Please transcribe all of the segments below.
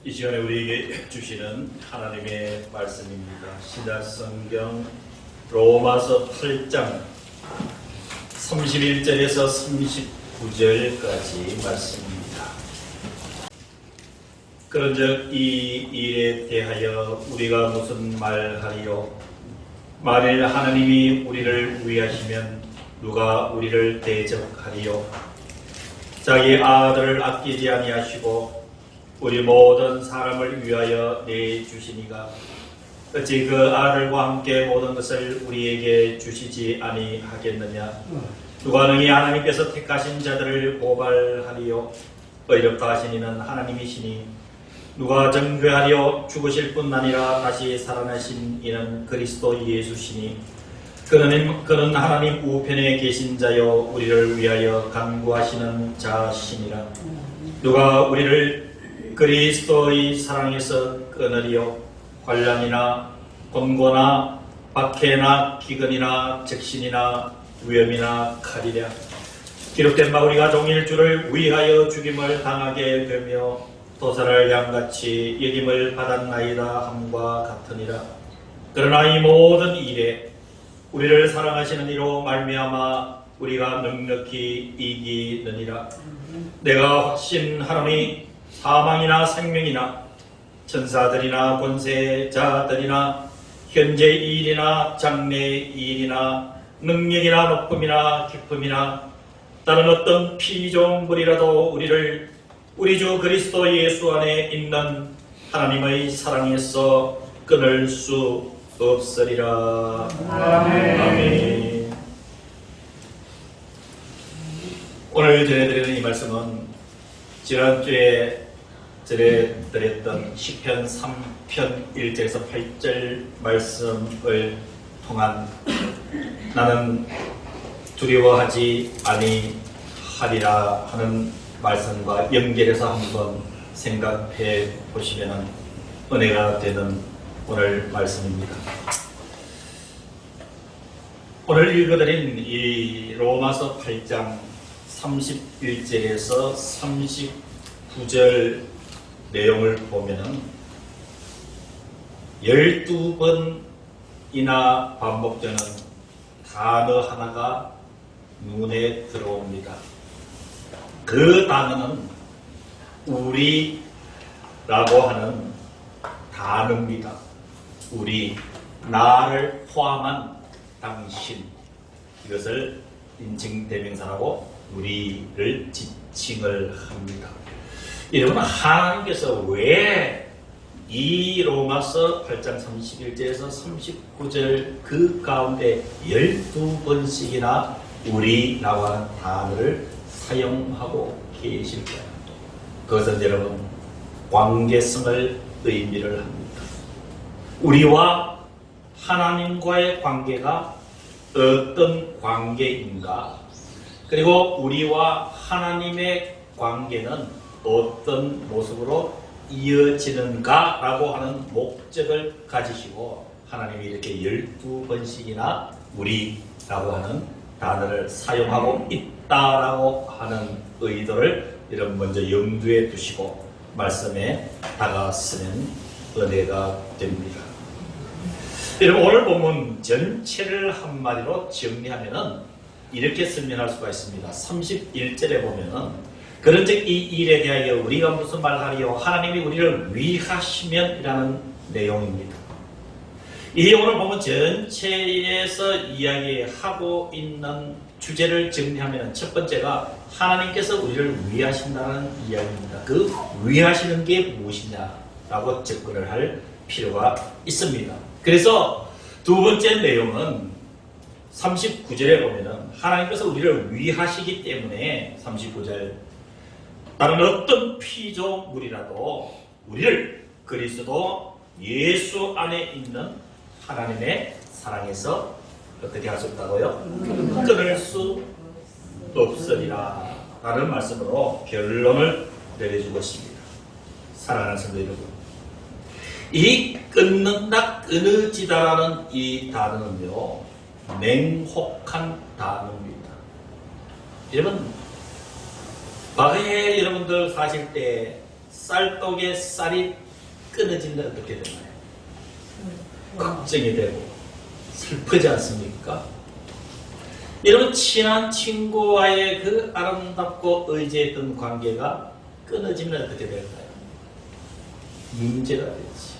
이 시간에 우리에게 주시는 하나님의 말씀입니다. 신약성경 로마서 8장 31절에서 39절까지 말씀입니다. 그런즉 이 일에 대하여 우리가 무슨 말하리요? 만일 하나님이 우리를 위하시면 누가 우리를 대적하리요? 자기 아들을 아끼지 아니하시고 우리 모든 사람을 위하여 내주시니가 어찌 그 아들과 함께 모든 것을 우리에게 주시지 아니하겠느냐? 누가 능히 하나님께서 택하신 자들을 고발하리요? 의롭다 하신 이는 하나님이시니 누가 정죄하리요? 죽으실 뿐 아니라 다시 살아나신 이는 그리스도 예수시니 그는 하나님 우편에 계신 자요 우리를 위하여 간구하시는 자시니라. 누가 우리를 그리스도의 사랑에서 끊으리요? 환난이나 곤고나 박해나 기근이나 적신이나 위험이나 칼이랴. 기록된 바 우리가 종일 주를 위하여 죽임을 당하게 되며 도살할 양같이 여김을 받았나이다 함과 같으니라. 그러나 이 모든 일에 우리를 사랑하시는 이로 말미암아 우리가 넉넉히 이기느니라. 내가 확신하노니 사망이나 생명이나 천사들이나 권세자들이나 현재 일이나 장래 일이나 능력이나 높음이나 깊음이나 다른 어떤 피조물이라도 우리를 우리 주 그리스도 예수 안에 있는 하나님의 사랑에서 끊을 수 없으리라. 아멘. 아멘. 오늘 전해드리는 이 말씀은 지난주에 전해드렸던 시편 3편 1절에서 8절 말씀을 통한 나는 두려워하지 아니하리라 하는 말씀과 연결해서 한번 생각해 보시면 은혜가 되는 오늘 말씀입니다. 오늘 읽어드린 이 로마서 8장 31절에서 39절 내용을 보면은 12번이나 반복되는 단어 하나가 눈에 들어옵니다. 그 단어는 우리라고 하는 단어입니다. 우리, 나를 포함한 당신, 이것을 인칭대명사라고 우리를 지칭을 합니다. 여러분, 하나님께서 왜 이 로마서 8장 31절에서 39절 그 가운데 12번씩이나 우리라고 하는 단어를 사용하고 계실까요? 그것은 여러분, 관계성을 의미를 합니다. 우리와 하나님과의 관계가 어떤 관계인가? 그리고 우리와 하나님의 관계는 어떤 모습으로 이어지는가라고 하는 목적을 가지시고 하나님이 이렇게 12번씩이나 우리라고 하는 단어를 사용하고 있다라고 하는 의도를 여러분 먼저 염두에 두시고 말씀에 다가왔으면 은혜가 됩니다. 여러분, 오늘 본문 전체를 한마디로 정리하면은 이렇게 설명할 수가 있습니다. 31절에 보면은 그런즉 이 일에 대하여 우리가 무슨 말하리요? 하나님이 우리를 위하시면 이라는 내용입니다. 이 오늘 본문 전체에서 이야기하고 있는 주제를 정리하면 첫 번째가 하나님께서 우리를 위하신다는 이야기입니다. 그 위하시는 게 무엇이냐라고 접근을 할 필요가 있습니다. 그래서 두 번째 내용은 39절에 보면은 하나님께서 우리를 위하시기 때문에 39절 다른 어떤 피조물이라도 우리를 그리스도 예수 안에 있는 하나님의 사랑에서 어떻게 할 수 없다고요? 끊을 수 없으리라 라는 말씀으로 결론을 내려주고 있습니다. 사랑하는 성도 여러분, 이 끊는다, 끊어지다라는 이 단어는요, 맹혹한 단어입니다. 여러분, 과거에 여러분들 사실 때 쌀떡에 쌀이 끊어지면 어떻게 되나요? 걱정이 되고 슬프지 않습니까? 여러분, 친한 친구와의 그 아름답고 의지했던 관계가 끊어지면 어떻게 될까요? 문제가 되지.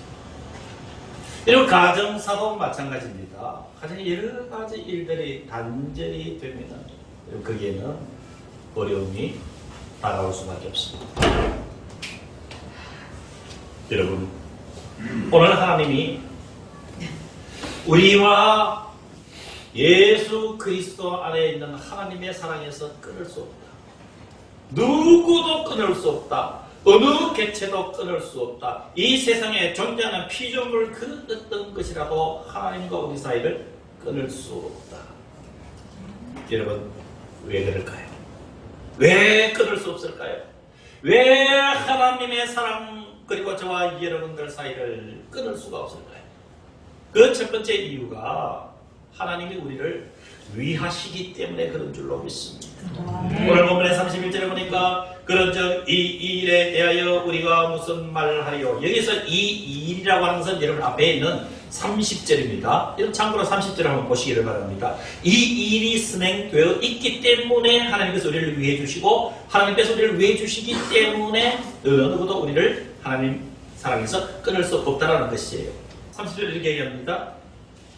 여러분, 가정사도 마찬가지입니다. 가정에 여러 가지 일들이 단절이 됩니다. 거기에는 어려움이 다가올 수밖에 없습니다. 여러분, 오늘 하나님이 우리와 예수 그리스도 안에 있는 하나님의 사랑에서 끊을 수 없다. 누구도 끊을 수 없다. 어느 개체도 끊을 수 없다. 이 세상에 존재하는 피조물 그 어떤 것이라도 하나님과 우리 사이를 끊을 수 없다. 여러분, 왜 그럴까요? 왜 끊을 수 없을까요? 왜 하나님의 사랑 그리고 저와 여러분들 사이를 끊을 수가 없을까요? 그 첫 번째 이유가 하나님이 우리를 위하시기 때문에 그런 줄로 믿습니다. 오늘 본문의 31절에 보니까 그런즉 이 일에 대하여 우리가 무슨 말을 하리요. 여기서 이 일이라고 하는 것은 여러분 앞에 있는 30절입니다. 여러분 참고로 30절을 한번 보시기를 바랍니다. 이 일이 진행되어 있기 때문에 하나님께서 우리를 위해 주시고 하나님께서 우리를 위해 주시기 때문에 어느 누구도 우리를 하나님 사랑에서 끊을 수 없다라는 것이에요. 30절 이렇게 얘기합니다.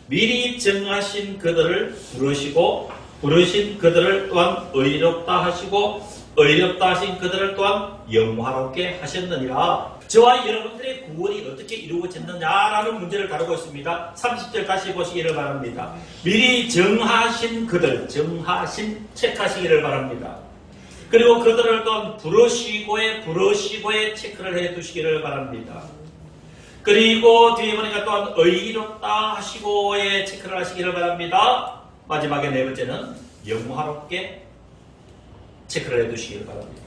미리 정하신 그들을 부르시고 부르신 그들을 또한 의롭다 하시고 의롭다 하신 그들을 또한 영화롭게 하셨느니라. 저와 여러분들의 구원이 어떻게 이루어졌느냐라는 문제를 다루고 있습니다. 30절 다시 보시기를 바랍니다. 미리 정하신 그들, 정하신 체크하시기를 바랍니다. 그리고 그들을 또한 부르시고에 체크를 해 두시기를 바랍니다. 그리고 뒤에 보니까 또한 의롭다 하시고에 체크를 하시기를 바랍니다. 마지막에 네 번째는 영화롭게 체크를 해두시기를 바랍니다.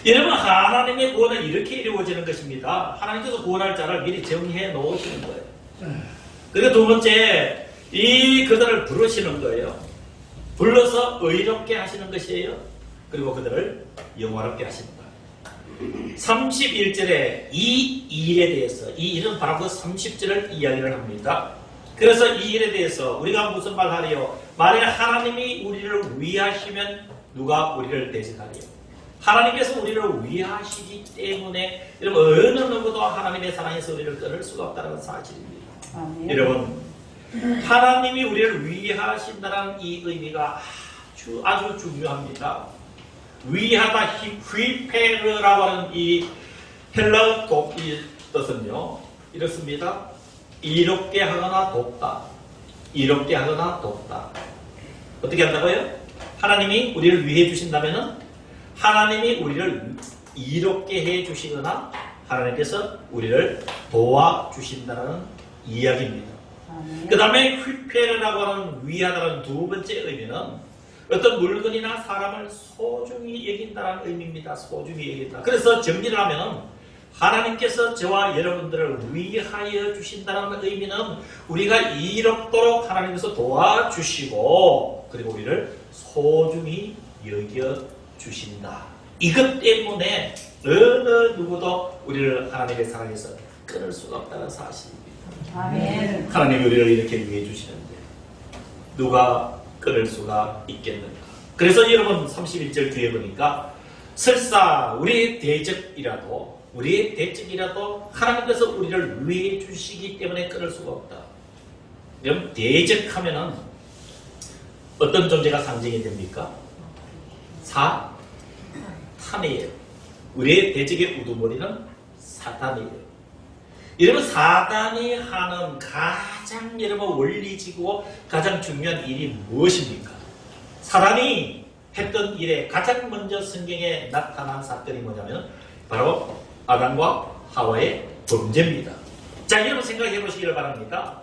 여러분, 하나님의 구원은 이렇게 이루어지는 것입니다. 하나님께서 구원할 자를 미리 정해 놓으시는 거예요. 그리고 두 번째, 이 그들을 부르시는 거예요. 불러서 의롭게 하시는 것이에요. 그리고 그들을 영화롭게 하시는 거예요. 31절에 이 일에 대해서, 이 일은 바로 그 30절을 이야기를 합니다. 그래서 이 일에 대해서 우리가 무슨 말 하리요? 만약 하나님이 우리를 위하시면 누가 우리를 대적하리요? 하나님께서 우리를 위하시기 때문에 여러분, 어느 누구도 하나님의 사랑에서 우리를 끊을 수가 없다는 사실입니다. 여러분, 하나님이 우리를 위하신다는 이 의미가 아주 중요합니다. 위하다, 휘페르라고 하는 이 헬라 독이 뜻은요, 이렇습니다. 이롭게 하거나 돕다. 이롭게 하거나 돕다. 어떻게 한다고요? 하나님이 우리를 위해 주신다면은 하나님이 우리를 이롭게 해 주시거나 하나님께서 우리를 도와 주신다는 이야기입니다. 그 다음에 휘페르라고 하는 위하다는 두 번째 의미는 어떤 물건이나 사람을 소중히 여긴다는 의미입니다. 소중히 여긴다. 그래서 정리를 하면 하나님께서 저와 여러분들을 위하여 주신다는 의미는 우리가 이롭도록 하나님께서 도와주시고 그리고 우리를 소중히 여겨주신다. 이것 때문에 어느 누구도 우리를 하나님의 사랑에서 끊을 수가 없다는 사실입니다. 아멘. 하나님이 우리를 이렇게 위해 주시는데 누가 끊을 수가 있겠는가. 그래서 여러분 31절 뒤에 보니까 설사 우리의 대적이라도 하나님께서 우리를 위해 주시기 때문에 끊을 수가 없다. 그럼 대적하면은 어떤 존재가 상징이 됩니까? 사탄이에요. 우리의 대적의 우두머리는 사탄이에요. 여러분, 사단이 하는 가장 여러분 원리지고 가장 중요한 일이 무엇입니까? 사단이 했던 일에 가장 먼저 성경에 나타난 사건이 뭐냐면 바로 아담과 하와의 범죄입니다. 자, 여러분 생각해 보시기를 바랍니다.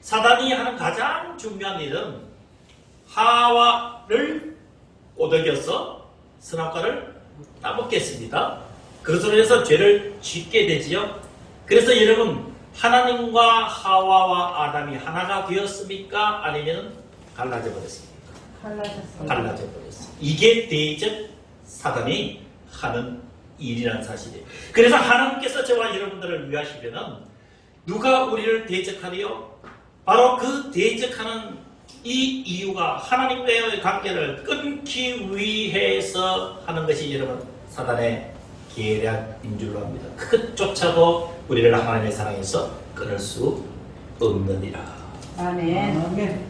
사단이 하는 가장 중요한 일은 하와를 꼬드겨서 선악과를 따먹게 했습니다. 그것으로 해서 죄를 짓게 되지요. 그래서 여러분, 하나님과 하와와 아담이 하나가 되었습니까? 아니면 갈라져 버렸습니까? 갈라져 버렸어요. 이게 대적 사단이 하는 일이라는 사실이에요. 그래서 하나님께서 저와 여러분들을 위하시려는 누가 우리를 대적하리요? 바로 그 대적하는 이 이유가 하나님과의 관계를 끊기 위해서 하는 것이 여러분 사단의 계략인 줄로 압니다. 그것조차도 우리를 하나님의 사랑에서 끊을 수 없느니라. 아멘.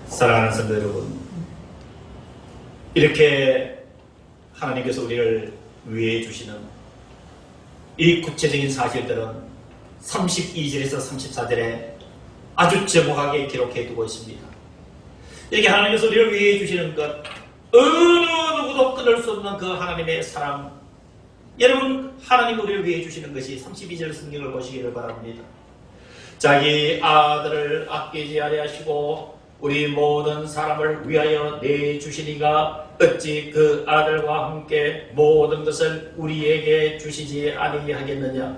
사랑하는 성도 여러분, 이렇게 하나님께서 우리를 위해 주시는 이 구체적인 사실들은 32절에서 34절에 아주 정확하게 기록해 두고 있습니다. 이렇게 하나님께서 우리를 위해 주시는 것, 어느 누구도 끊을 수 없는 그 하나님의 사랑. 여러분, 하나님 우리를 위해 주시는 것이 32절 성경을 보시기를 바랍니다. 자기 아들을 아끼지 아니하시고 우리 모든 사람을 위하여 내주시니가 어찌 그 아들과 함께 모든 것을 우리에게 주시지 아니하겠느냐.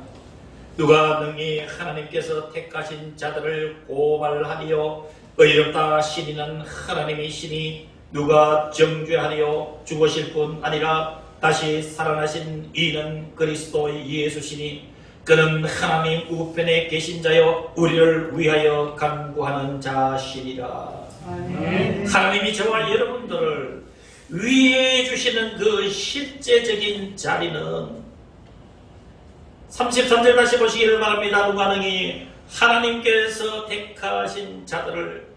누가 능히 하나님께서 택하신 자들을 고발하리요. 의롭다 신이는 하나님이시니 누가 정죄하리요. 죽으실 뿐 아니라 다시 살아나신 이는 그리스도 예수시니 그는 하나님 우편에 계신 자여 우리를 위하여 간구하는 자시니라. 아멘. 하나님이 저와 여러분들을 위해 주시는 그 실제적인 자리는 33절 다시 보시기를 바랍니다. 누가 능히 하나님께서 택하신 자들을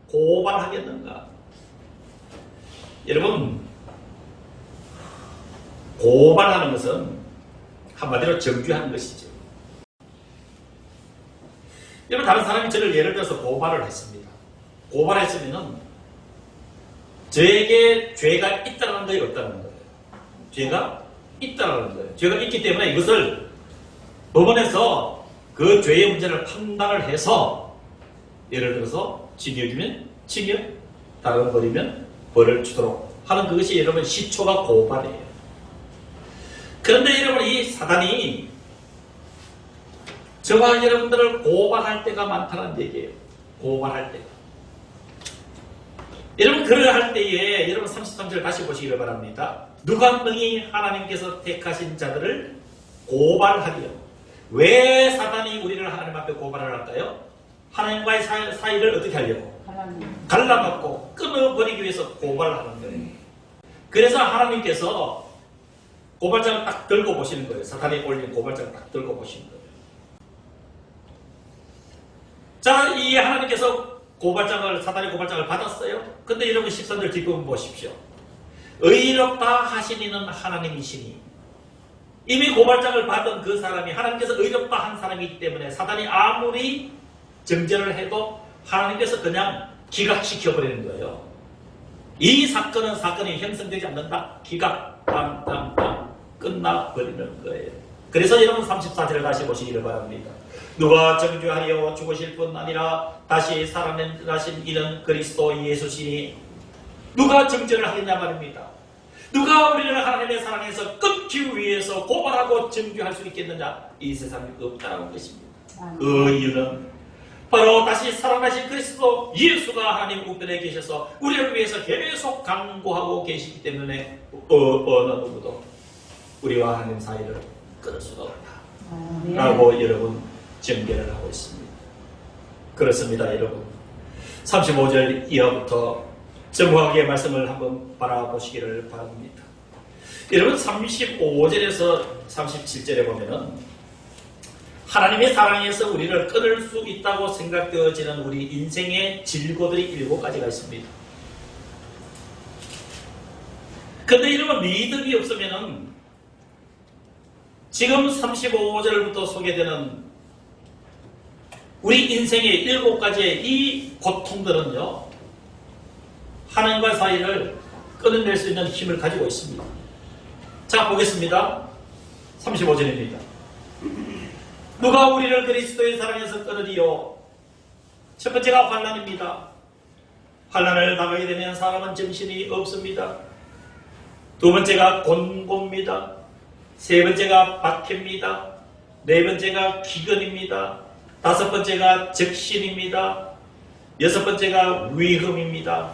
고발하겠는가? 여러분, 고발하는 것은 한마디로 정죄하는 것이죠. 여러분, 다른 사람이 저를 예를 들어서 고발을 했습니다. 고발했으면은 저에게 죄가 있다는 거예요, 없다는 거예요? 죄가 있다는 거예요. 죄가 있기 때문에 이것을 법원에서 그 죄의 문제를 판단을 해서 예를 들어서 징역이면 징역, 다른 벌이면 벌을 주도록 하는 그것이 여러분 시초가 고발이에요. 그런데 여러분, 이 사단이 저와 여러분들을 고발할 때가 많다는 얘기예요. 고발할 때가. 여러분, 그러할 때에 여러분 33절 다시 보시기를 바랍니다. 누가 능히 하나님께서 택하신 자들을 고발하리요. 왜 사단이 우리를 하나님 앞에 고발을 할까요? 하나님과의 사이를 어떻게 하려고? 갈라놓고 끊어버리기 위해서 고발을 하는 거예요. 그래서 하나님께서 고발장을 딱 들고 보시는 거예요. 사탄이 올린 고발장을 딱 들고 보시는 거예요. 자, 이 하나님께서 사탄의 고발장을 받았어요. 근데 여러분 13절 뒷부분 보십시오. 의롭다 하시니는 하나님이시니. 이미 고발장을 받은 그 사람이 하나님께서 의롭다 한 사람이기 때문에 사단이 아무리 정죄를 해도 하나님께서 그냥 기각시켜버리는 거예요. 이 사건이 형성되지 않는다. 기각, 땅 끝나버리는 거예요. 그래서 여러분 34절을 다시 보시기를 바랍니다. 누가 정죄하려 죽으실 뿐 아니라 다시 살아나신 이는 그리스도 예수시니. 누가 정죄를 하겠냐 말입니다. 누가 우리를 하나님의 사랑에서 끊기 위해서 고발하고 정죄할 수 있겠느냐? 이 세상에 없다는 것입니다. 그 이유는 바로 다시 살아나신 그리스도 예수가 하나님 우편에 계셔서 우리를 위해서 계속 간구하고 계시기 때문에 어느 누구도 우리와 하나님 사이를 끊을 수가 없다 라고 여러분 전개를 하고 있습니다. 그렇습니다. 여러분 35절 이하부터 정확하게 말씀을 한번 바라보시기를 바랍니다. 여러분 35절에서 37절에 보면은 하나님의 사랑에서 우리를 끊을 수 있다고 생각되어지는 우리 인생의 질고들이 7가지가 있습니다. 근데 이러면 믿음이 없으면은 지금 35절부터 소개되는 우리 인생의 7가지의 이 고통들은요, 하나님과 사이를 끊어낼 수 있는 힘을 가지고 있습니다. 자, 보겠습니다. 35절입니다. 누가 우리를 그리스도의 사랑에서 끊으리요? 첫 번째가 환난입니다. 환난을 당하게 되면 사람은 정신이 없습니다. 두 번째가 곤고입니다. 세 번째가 박해입니다. 네 번째가 기근입니다. 다섯 번째가 적신입니다. 여섯 번째가 위험입니다.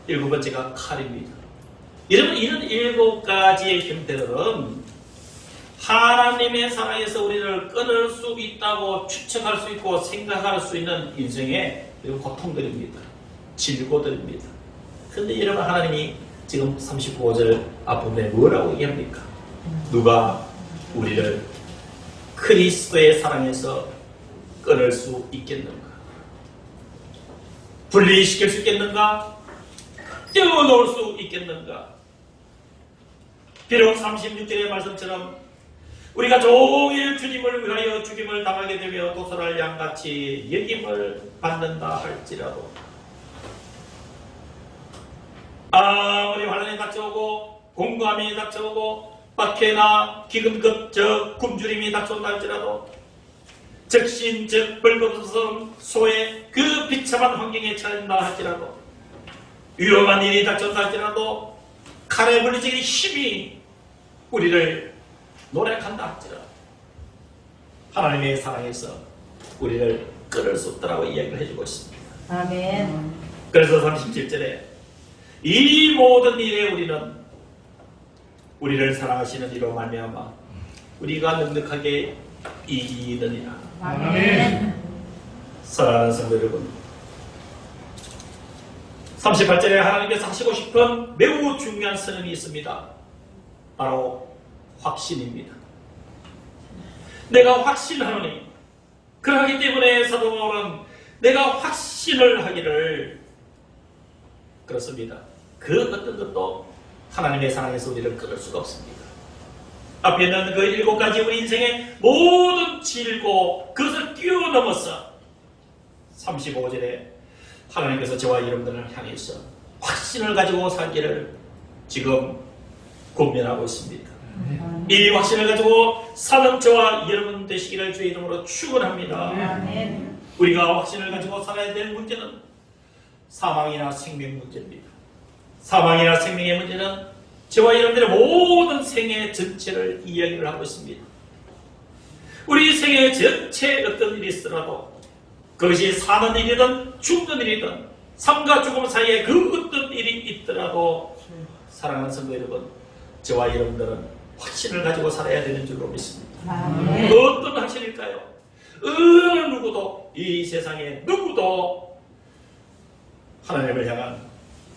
일곱 번째가 칼입니다. 여러분, 이런 7가지의 형태들은 하나님의 사랑에서 우리를 끊을 수 있다고 추측할 수 있고 생각할 수 있는 인생의 고통들입니다. 질고들입니다. 그런데 여러분, 하나님이 지금 39절 앞부분에 뭐라고 얘기합니까? 누가 우리를 그리스도의 사랑에서 끊을 수 있겠는가? 분리시킬 수 있겠는가? 떼어놓을 수 있겠는가? 비록 36절의 말씀처럼 우리가 종일 주님을 위하여 죽임을 당하게 되며 도살할 양같이 여김을 받는다 할지라도, 아무리 환난이 닥쳐오고 공감이 닥쳐오고 박해나 기근급 굶주림이 닥쳐온다 할지라도, 적신 즉 벌거벗은 소의 그 비참한 환경에 처한다 할지라도, 위험한 일이 닥쳐온다 할지라도, 칼에 물리적인 힘이 우리를 노력한다 할지라도 하나님의 사랑에서 우리를 끊을 수 없다라고 이야기를 해주고 있습니다. 아멘. 그래서 37절에 이 모든 일에 우리는 우리를 사랑하시는 이로 말미암아 우리가 넉넉하게 이기느니라. 아멘. 사랑하는 성도 여러분, 38절에 하나님께서 하시고 싶은 매우 중요한 선언이 있습니다. 바로 확신입니다. 내가 확신하노니, 그러기 때문에 사도 바울은 내가 확신을 하기를, 그렇습니다. 그 어떤 것도 하나님의 사랑에서 우리를 끊을 수가 없습니다. 앞에 있는 그 7가지 우리 인생의 모든 질고 그것을 뛰어넘어서 35절에 하나님께서 저와 여러분들을 향해서 확신을 가지고 살기를 지금 권면하고 있습니다. 이 확신을 가지고 사는 저와 여러분 되시기를 주의 이름으로 축원합니다. 아멘. 우리가 확신을 가지고 살아야 될 문제는 사망이나 생명 문제입니다. 사망이나 생명의 문제는 저와 여러분들의 모든 생애 전체를 이야기를 하고 있습니다. 우리 생애 전체에 어떤 일이 있더라도 그것이 사는 일이든 죽는 일이든 삶과 죽음 사이에 그 어떤 일이 있더라도 사랑하는 성도 여러분, 저와 여러분들은 확신을 가지고 살아야 되는 줄로 믿습니다. 아멘. 그 어떤 확신일까요? 어느 누구도, 이 세상에 누구도 하나님을 향한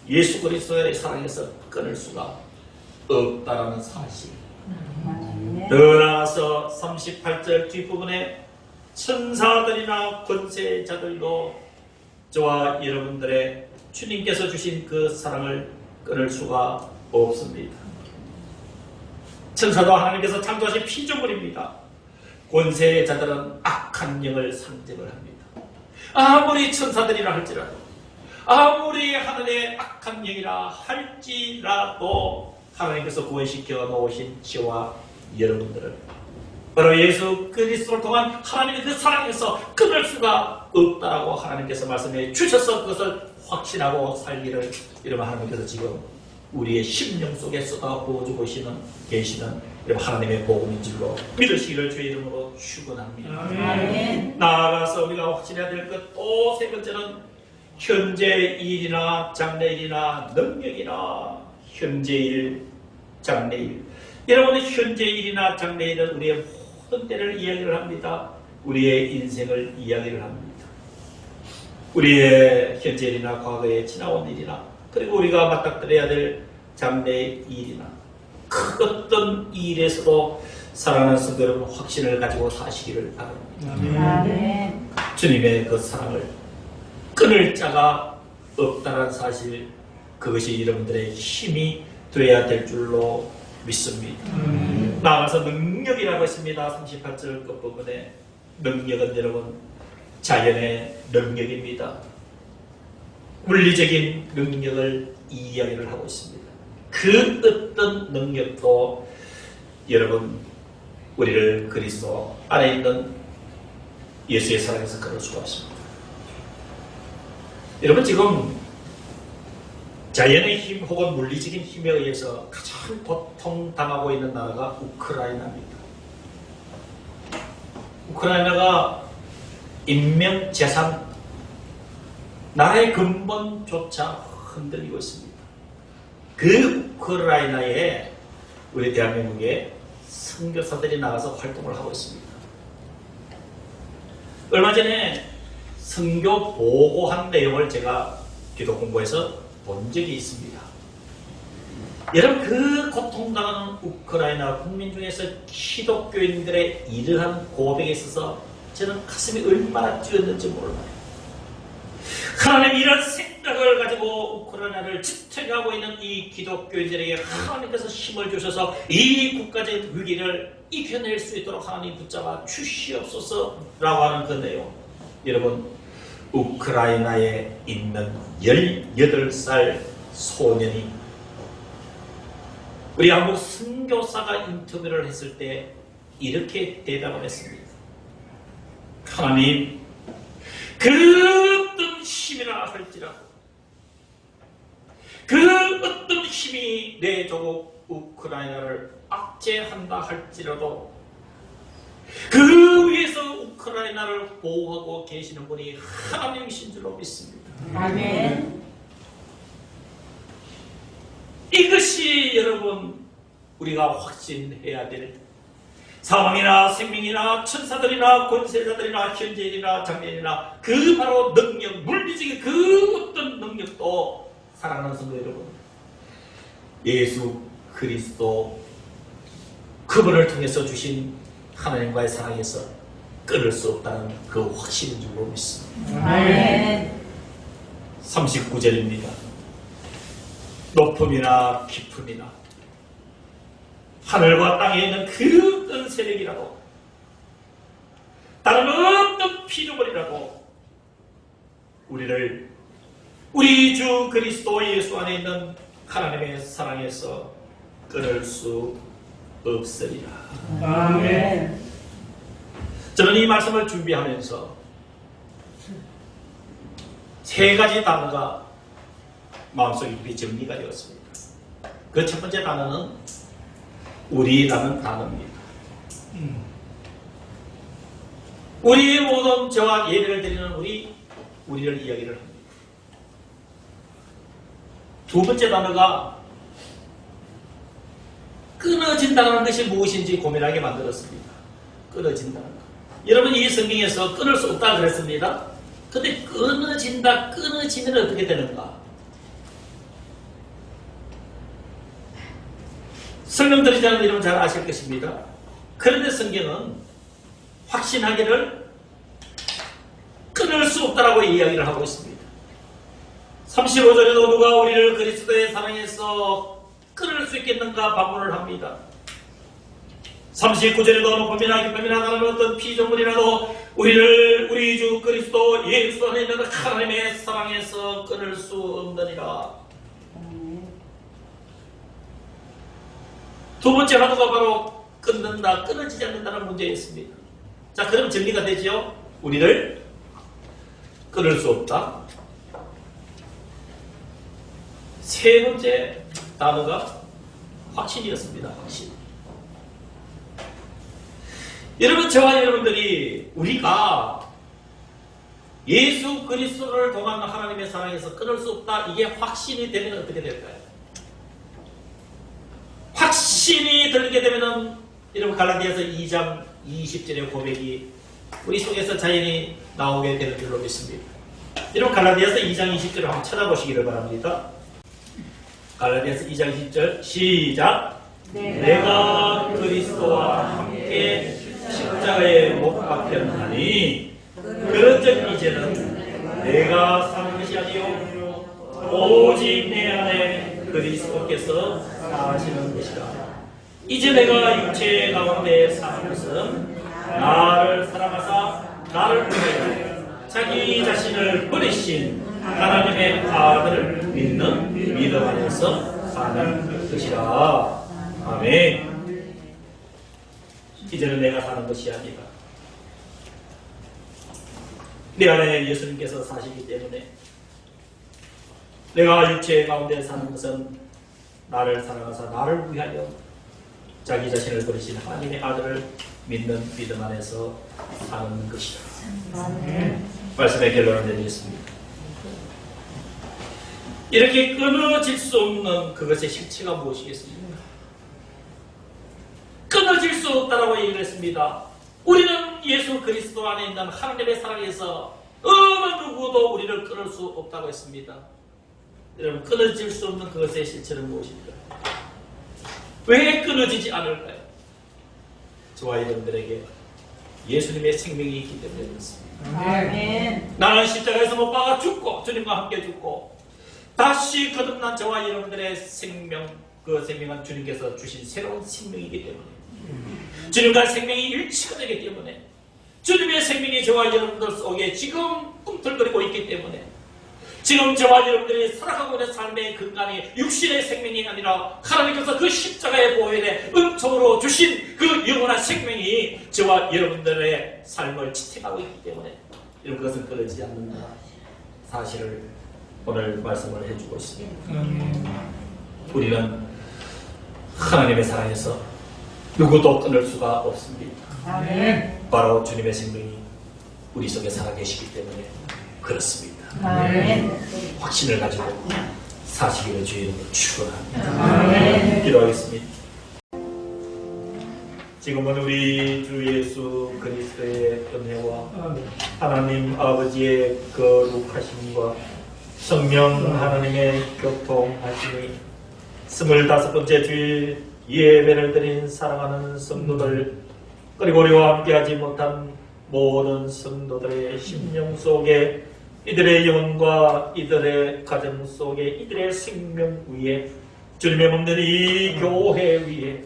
예수 그리스도의 사랑에서 끊을 수가 없다라는 사실. 아멘. 더 나아가서 38절 뒷부분에 천사들이나 권세자들도 저와 여러분들의 주님께서 주신 그 사랑을 끊을 수가 없습니다. 천사도 하나님께서 창조하신 피조물입니다. 권세자들은 악한 영을 상징을 합니다. 아무리 천사들이라 할지라도, 아무리 하늘의 악한 영이라 할지라도 하나님께서 구원시켜 놓으신 저와 여러분들을 바로 예수 그리스도를 통한 하나님의 그 사랑에서 끊을 수가 없다라고 하나님께서 말씀해 주셔서 그것을 확신하고 살기를 이러면 하나님께서 지금 우리의 심령 속에 쏟아부어주고 계시는 하나님의 복음인 줄로 믿으시기를 주의 이름으로 축원합니다. 아멘. 나아가서 우리가 확신해야 될 것 또 세 번째는 현재 일이나 장래일이나 능력이나 현재일, 장래일. 여러분의 현재 일이나 장래일은 우리의 모든 때를 이야기를 합니다. 우리의 인생을 이야기를 합니다. 우리의 현재 일이나 과거에 지나온 일이나 그리고 우리가 맞닥뜨려야 될 장래의 일이나 그 어떤 일에서도 사랑하는 성도 여러분 확신을 가지고 사시기를 바랍니다. 아멘. 주님의 그 사랑을 끊을 자가 없다는 사실, 그것이 여러분들의 힘이 되어야 될 줄로 믿습니다. 나아가서 능력이라고 했습니다. 38절 끝부분에 능력은 여러분 자연의 능력입니다. 물리적인 능력을 이야기를 하고 있습니다. 그 어떤 능력도 여러분 우리를 그리스도 안에 있는 예수의 사랑에서 끊을 수가 없습니다. 여러분 지금 자연의 힘 혹은 물리적인 힘에 의해서 가장 고통당하고 있는 나라가 우크라이나입니다. 우크라이나가 인명, 재산, 나라의 근본조차 흔들리고 있습니다. 그 우크라이나에 우리 대한민국의 선교사들이 나가서 활동을 하고 있습니다. 얼마 전에 선교 보고한 내용을 제가 기도 공부해서 본 적이 있습니다. 여러분, 그 고통당하는 우크라이나 국민 중에서 기독교인들의 이러한 고백에 있어서 저는 가슴이 얼마나 뛰었는지 몰라요. 하나님, 이런 생각을 가지고 우크라이나를 지탱하고 있는 이 기독교인들에게 하나님께서 힘을 주셔서 이 국가적인 위기를 이겨낼 수 있도록 하나님 붙잡아 주시옵소서라고 하는 그 내용. 여러분, 우크라이나에 있는 18살 소년이 우리 한국 선교사가 인터뷰를 했을 때 이렇게 대답을 했습니다. 하나님, 그 어떤 힘이라 할지라도, 그 어떤 힘이 내 조국 우크라이나를 압제한다 할지라도 그 위에서 우크라이나를 보호하고 계시는 분이 하나님이신 줄로 믿습니다. 아멘. 이것이 여러분, 우리가 확신해야 될 사망이나 생명이나 천사들이나 권세자들이나 현재인이나 장래인이나 그 바로 능력, 물리적인 그 어떤 능력도, 사랑하는 성도 여러분, 예수 그리스도 그분을 통해서 주신 하나님과의 사랑에서 끊을 수 없다는 그 확신인 줄로 믿습니다. 아멘. 39절입니다. 높음이나 깊음이나 하늘과 땅에 있는 그 어떤 세력이라도 다른 어떤 피조물이라도 우리 주 그리스도 예수 안에 있는 하나님의 사랑에서 끊을 수 없으리라. 아멘. 저는 이 말씀을 준비하면서 세 가지 단어가 마음속에 깊이 정리가 되었습니다. 그 첫 번째 단어는 우리라는 단어입니다. 우리의 모든 저와 예배를 드리는 우리를 이야기를 합니다. 두 번째 단어가 끊어진다는 것이 무엇인지 고민하게 만들었습니다. 끊어진다는 것. 여러분, 이 성경에서 끊을 수 없다 그랬습니다. 근데 끊어지면 어떻게 되는가? 설명드리지 않은 여러분 잘 아실 것입니다. 그런데 성경은 확신하기를 끊을 수 없다라고 이야기를 하고 있습니다. 35절에도 누가 우리를 그리스도의 사랑에서 끊을 수 있겠는가 반문을 합니다. 39절에도 높음이나 깊음이나 다른 어떤 피조물이라도 우리 주 그리스도 예수 안에 있는 하나님의 사랑에서 끊을 수 없느니라. 두 번째 하도가 바로 끊어지지 않는다는 문제였습니다. 자, 그럼 정리가 되죠? 우리를 끊을 수 없다. 세 번째 단어가 확신이었습니다. 확신. 여러분, 저와 여러분들이 우리가 예수 그리스도를 통한 하나님의 사랑에서 끊을 수 없다, 이게 확신이 되면 어떻게 될까요? 확신이 들게 되면은 여러분, 갈라디아서 2장 20절의 고백이 우리 속에서 자연히 나오게 되는 줄로 믿습니다. 여러분, 갈라디아서 2장 20절을 한번 찾아보시기를 바랍니다. 갈라디아서 2장 20절 시작. 내가 그리스도와 함께 십자가에 못 박혔나니 그런즉 이제는 내가 사는 것이 아니요 오직 내 안에 그리스도께서 사시는 것이라. 이제 내가 육체 가운데 사는 것은 나를 사랑하사 나를 위하여 자기 자신을 버리신 하나님의 아들을 믿는 믿음 안에서 사는 것이라. 아멘. 이제는 내가 사는 것이 아니라 내 안에 예수님께서 사시기 때문에 내가 육체 가운데 사는 것은 나를 사랑하사 나를 위하여 자기 자신을 버리신 하나님의 아들을 믿는 믿음 안에서 사는 것이다. 말씀의 결론을 내리겠습니다. 이렇게 끊어질 수 없는 그것의 실체가 무엇이겠습니까? 끊어질 수 없다라고 얘기를 했습니다. 우리는 예수 그리스도 안에 있는 하나님의 사랑에서 어느 누구도 우리를 끊을 수 없다고 했습니다. 여러분, 끊어질 수 없는 그것의 실체는 무엇입니까? 왜 끊어지지 않을까요? 저와 여러분들에게 예수님의 생명이 있기 때문에 그렇습니다. 아멘. 나는 십자가에서 못 박아 죽고 주님과 함께 죽고 다시 거듭난 저와 여러분들의 생명, 그 생명은 주님께서 주신 새로운 생명이기 때문에, 주님과 생명이 일치가 되기 때문에, 주님의 생명이 저와 여러분들 속에 지금 꿈틀거리고 있기 때문에, 지금 저와 여러분들이 살아가고 있는 삶의 근간이 육신의 생명이 아니라 하나님께서 그 십자가의 보혈에 은총으로 주신 그 영원한 생명이 저와 여러분들의 삶을 지탱하고 있기 때문에 이런 것은 끊어지지 않는다 사실을 오늘 말씀을 해주고 있습니다. 우리는 하나님의 사랑에서 누구도 끊을 수가 없습니다. 아멘. 바로 주님의 생명이 우리 속에 살아계시기 때문에 그렇습니다. 아멘. 확신을 가지고 사시기를 주의 이름으로 축원합니다. 아멘. 기도하겠습니다. 지금은 우리 주 예수 그리스도의 은혜와 하나님 아버지의 거룩하심과 성령 하나님의 교통하심이 25번째 주일 예배를 드린 사랑하는 성도들, 그리고 우리와 함께하지 못한 모든 성도들의 심령 속에, 이들의 영혼과 이들의 가정 속에, 이들의 생명 위에, 주님의 몸된 이 교회 위에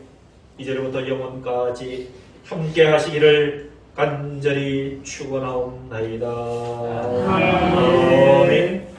이제부터 영원까지 함께 하시기를 간절히 축원하옵나이다. 아멘.